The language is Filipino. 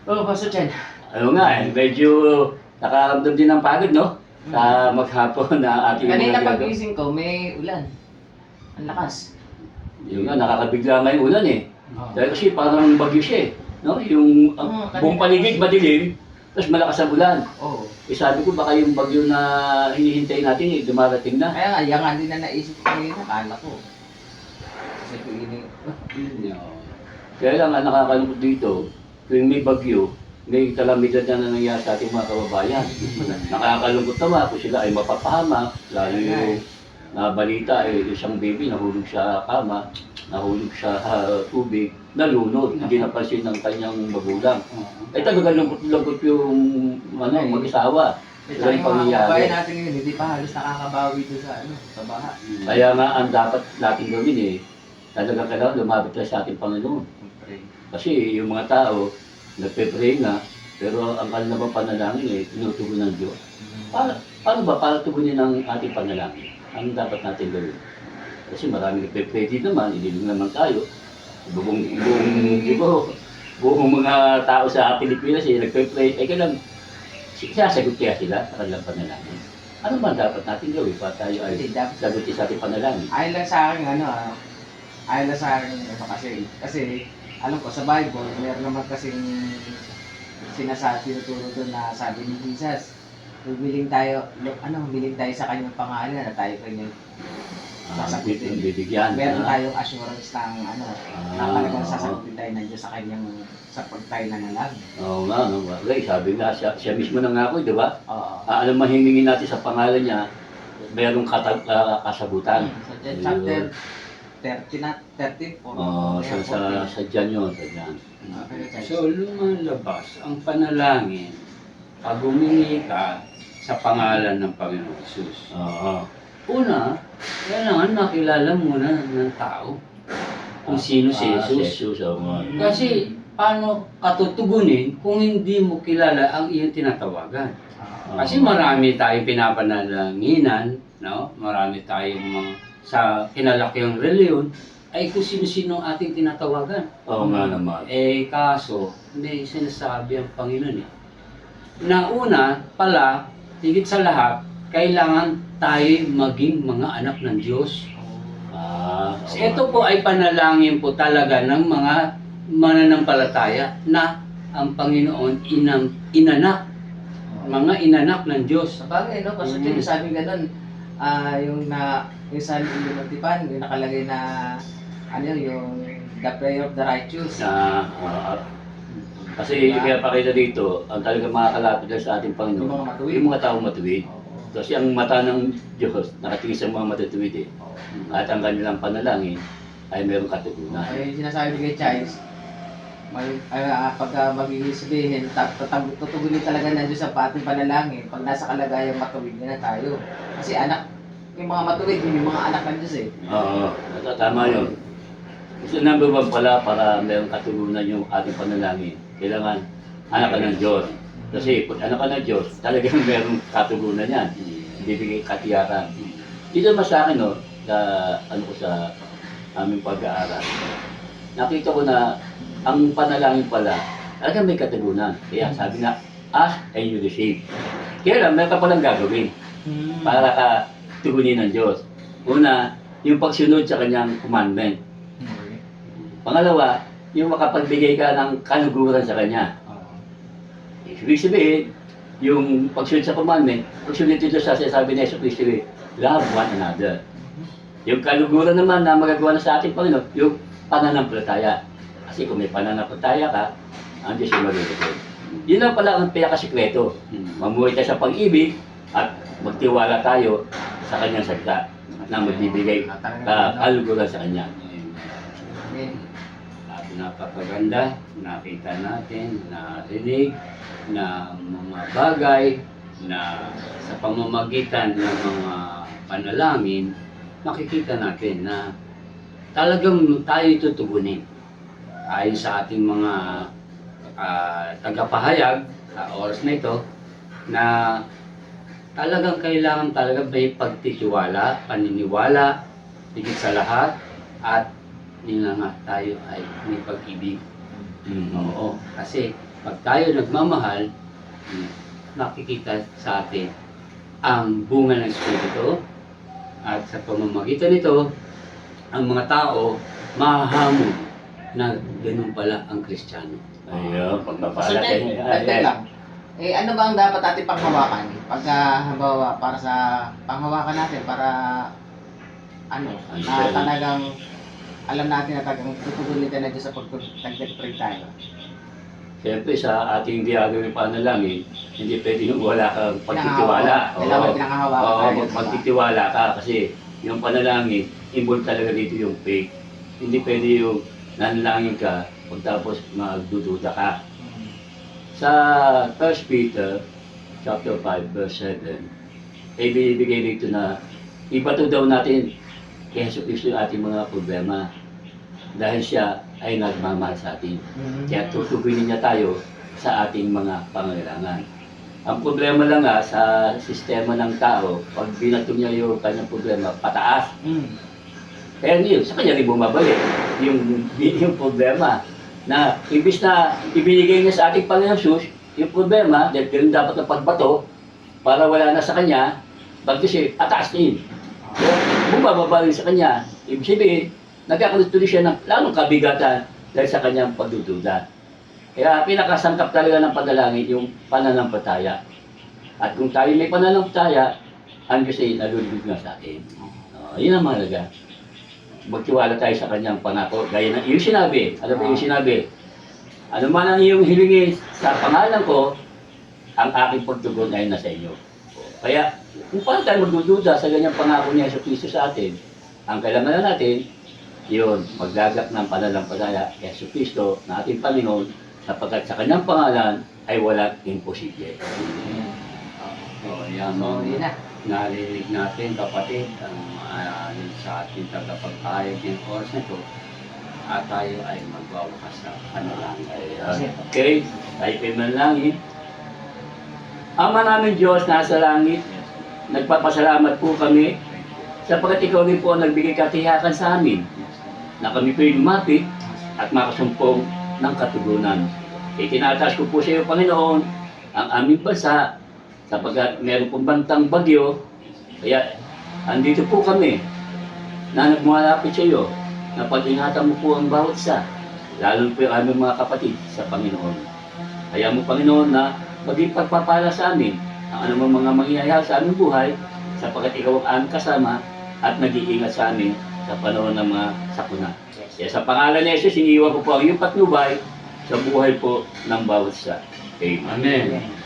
Oo, Pastor Chan. Ano nga medyo nakaramdam din ng pagod, no? Sa maghapon na ating Kanina mga ginagawa. pagising ko, may ulan. Ang lakas. Yung nga, nakakabigla nga yung ulan eh. Oo. Dahil kasi parang bagyo siya eh. No? Yung buong paligid madilim, tapos malakas ang ulan. Oo. Eh sabi ko baka yung bagyo na hinihintay natin eh, dumarating na. Kaya nga, yan nga din na naisip ko ngayon, akala ko. Kasi ko ini... Kaya lang ang nakakalungkot dito, tuwing may bagyo, may kalamidad na nangyayari sa ating mga kababayan. Nakakalungkot naman kung sila ay mapapahamak, lalo yung nabalita eh, isang baby nahulog sa kama, nahulog sa tubig, nalunod, hindi napansin ng kanyang magulang. Eh talagang lungkot-lungkot yung mag-isawa. Ito yung mga kabayan natin ngayon, hindi pa halos nakakabawi doon sa, sa baha. Kaya nga ang dapat natin gawin eh, talagang kailangan lumapit tayo sa ating Panginoon. Kasi yung mga tao, nagpe-pray na, pero ang kanilang panalangin eh, tinutugon ng Diyos. Paano ba para tugunin ang ating panalangin? Ano dapat natin gawin? Kasi marami nagpe-pray din naman, hindi naman tayo. Buong mga tao sa Pilipinas eh, nagpe-pray, eh kailang sasagot kaya sila sa kanilang panalangin. Ano ba dapat natin gawin para tayo ay sagutin sa ating panalangin? Ayon lang sa akin, ayon lang sa akin, kasi alam ko sa Bible, meron naman kasing tinuturo doon na sabi ni Jesus, humiling tayo sa kanyang pangalan na tayo kanyang sasagutin. Bibigyan. Meron tayong assurance ng na talagang sasagutin tayo ng Diyos sa kanyang sa pagtayo na nalang. Oo nga, no? Okay, sabi nga, siya mismo nangako, di ba? Oo. Alam mahingingin natin sa pangalan niya, mayroong kasagutan. Sa chapter 13 po. Sa Jan yun, sa Jan. So lumalabas ang panalangin pag humingi ka sa pangalan ng Panginoon Jesus. Oo. Una, kailangan makilala muna ng tao kung sino si Jesus. Jesus, oo. Kasi paano katutugunin kung hindi mo kilala ang iyong tinatawagan? Kasi marami tayong pinapanalangin, no? Marami tayong mga sa kinalakiang reliyon ay kung sino-sino ang ating tinatawagan. Oo nga naman. Eh kaso, may sinasabi ang Panginoon eh. Na una pala, higit sa lahat, kailangan tayo maging mga anak ng Diyos. So, ito po ay panalangin po talaga ng mga mananampalataya na ang Panginoon inanak. Mga inanak ng Diyos. Sa bagay, no? Kasi sabi ganun, yung sa Ilumatipan, yung nakalagay na, yung the prayer of the righteous. Kasi kaya pakita dito, ang talagang makakalapit lang sa ating Panginoon, Yung mga matuwid. yung mga taong matuwid. Kasi ang mata ng Diyos nakatingin sa mga matutuwid eh. At ang kanilang panalangin ay mayroong katugunan. Ay, sinasabi ni kay Charles, pagka magiging sabihin, tutugunin talaga ng Diyos ang ating panalangin pag nasa kalagayang matuwid na tayo. Kasi yung mga matuwid, yung mga anak ng Diyos eh. Oo, tama yun. So number one pala para mayroong katugunan yung ating panalangin, kailangan anak ka ng Diyos. Kasi kung anak ka ng Diyos, talagang mayroong katugunan yan. Bibigay katiyakan. Dito naman sa akin, no, sa aming pag-aaral, nakita ko na ang panalangin pala, talagang may katugunan. Kaya sabi na, ask and you receive. Kaya lang, meron ka palang gagawin para ka tugunin ng Diyos. Una, yung pagsunod sa kanyang commandment. Pangalawa, yung makapagbigay ka ng kaluguran sa kanya. Ibig sabihin, yung pagsunod sa commandment, pagsunod dito sa sinasabi ni Jesus Cristo, love one another. Yung kaluguran naman na magagawa na sa ating Panginoon, yung pananampalataya. Kasi kung may pananampalataya ka, ang Diyos yung magagawa. Yun lang pala ang pinakasikreto. Mamuhay tayo sa pag-ibig at magtiwala tayo sa kanyang salita na magbibigay kaluguran sa kanya. At napakaganda, nakita natin, narinig na mga bagay na sa pamamagitan ng mga panalangin, makikita natin na talagang tayo tutugunin. Ayon sa ating mga tagapahayag sa oras na ito, na talagang kailangan may pagtitiwala, paniniwala, higit sa lahat, at yun nga tayo ay may pag-ibig. Oo. Kasi pag tayo nagmamahal, nakikita sa atin ang bunga ng Espiritu at sa pamamagitan nito, ang mga tao mahahamon na ganun pala ang Kristiyano. Ayun, So, pagpapala Nen, dagdag lang. Ano ba ang dapat natin panghawakan? Pagka, halimbawa, para sa panghawakan natin, para, na talagang, alam natin na talagang tutugunin na Diyos sa pagtagdag-pray tayo. Siyempre sa ating gagawin panalangin, hindi pwede yung wala kang pagtitiwala. Kailangan pinanghahawakan Oo, tayo. magtitiwala ka kasi yung panalangin, involved talaga dito yung faith. Hindi pwede yung nanalangin ka, pagtapos magdududa ka. Sa 1 Peter chapter 5 verse 7, ay binibigay dito na ibato daw natin kay Jesus Cristo yung ating mga problema dahil siya ay nagmamahal sa atin. Kaya tutugunin niya tayo sa ating mga pangangailangan. Ang problema lang nga sa sistema ng tao, pag binato niya yung kanyang problema, pataas. Kaya yun, sa kanya rin bumabalik yung problema na ibis na ibinigay niya sa ating Panginoon Jesus, yung problema, dahil ganun dapat na pagbato, para wala na sa kanya, bakit siya, ataas din. So, bumababa rin sa kanya. Ibig sabihin, nagkakaroon siya ng lalong kabigatan dahil sa kanyang pagdududa. Kaya pinakasangkap talaga ng pagdalangin yung pananampalataya. At kung tayo may pananampalataya, ang Diyos ay nalulubog na sa atin. Yun ang mahalaga. Magtiwala tayo sa kanyang pangako. Gaya ng iyong sinabi. Alam mo yung sinabi? Ano man ang iyong hilingin sa pangalan ko, ang aking pagtugon ay nasa inyo. Kaya, kung paano tayo magdududa sa ganyang pangako ni Yesu Cristo sa atin, ang kailangan natin, yun, maggagap ng pananampalataya kay Yesu Cristo na ating Panginoon, sapagkat sa kanyang pangalan ay walang imposible. So, yan So, yun na. narinig natin kapatid sa ating tagapagpahayag ng oras na ito at tayo ay magwawakas sa panalangin. Okay, tayo kayo manalangin. Ama namin Diyos, nasa langit, nagpapasalamat po kami sapagkat ikaw rin po ang nagbigay katiyakan sa amin na kami po'y lumapit at makasumpong ng katugunan. Itinataas ko po sa iyo, Panginoon, ang aming bansa sapagkat meron pong bantang bagyo, kaya andito po kami na nagmuhalapit sa iyo na pag-ingatan mo po ang bawat isa, lalo po yung aming mga kapatid sa Panginoon. Kaya mo, Panginoon, na maging pagpapala sa amin ang anumang mga mangyayari sa aming buhay sapagkat ikaw ang aming kasama at nag-iingat sa amin sa panahon ng mga sakuna. Kaya sa pangalan ni Jesus, iniiwan ko po ang iyong patnubay sa buhay po ng bawat isa. Amen. Amen.